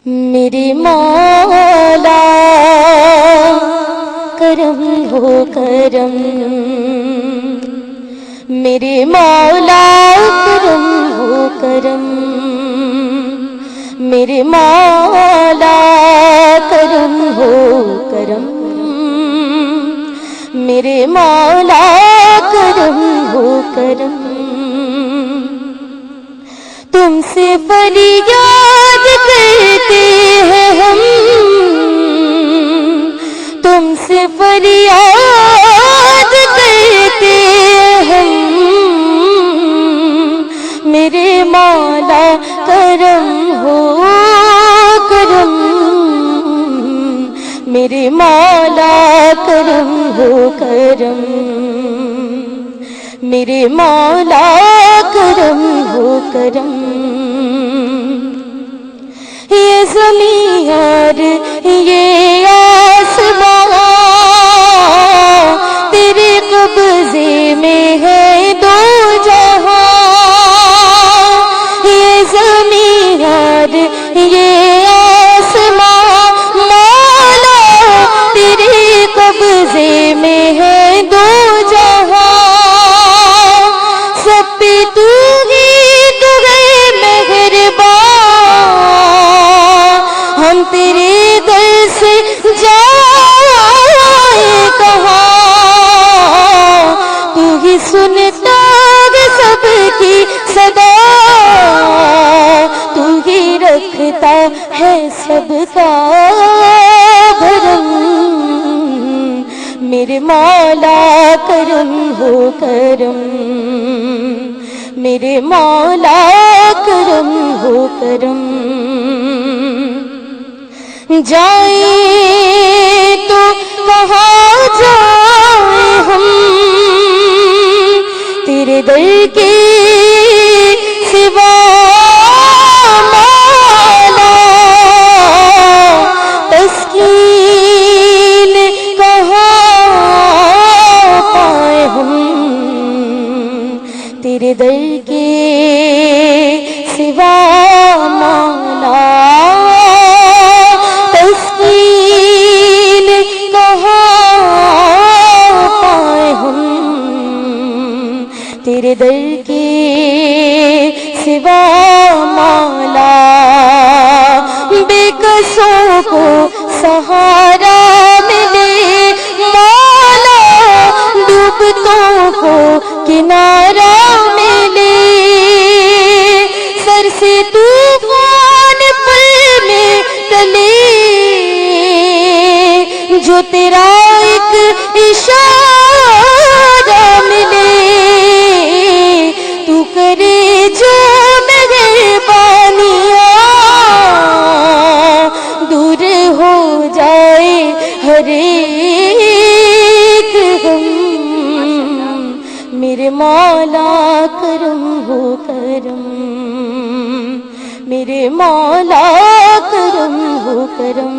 میرے مولا کرم ہو کرم، میرے مولا کرم ہو کرم، میرے مولا کرم ہو کرم، میرے مولا کرم ہو کرم۔ تم سے فریاد کرتے ہیں ہم، تم سے فریاد کرتے ہیں ہم، میرے مولا کرم ہو کرم، میرے مولا کرم ہو کرم، میرے مولا کرم ہو کرم۔ یہ زمین اور یہ آسمان تیرے قبضے میں ہے دو جہاں، یہ زمین اور یہ آسمان مولا تیرے قبضے میں ہے دو جہاں، سب پہ تو ہی تو ہے مہربان، ہم تیرے در سے جائیں کہاں، تو ہی سنتا ہے سب کی صدا، تو ہی رکھتا ہے سب کا بھرم، میرے مولا کرم ہو کرم، میرے مولا کرم ہو کرم۔ جائیں تو کہاں جائیں ہم تیرے در کے سوا مولا، تسکین کہاں پائیں ہم تیرے در کے سوا مولا، تسکین کہاں پائیں ہم تیرے در کے سوا مولا، بے کسوں کو سہارا ملے مولا، ڈوبتوں کو کنارہ ملے، سر سے طوفان پل میں ٹلے، جو تیرا ایک اشارہ ملے، تو کرے جو مہربانیاں، دور ہو جائے ہر ایک غم، میرے مولا کرم ہو کرم، میرے مولا کرم ہو کرم۔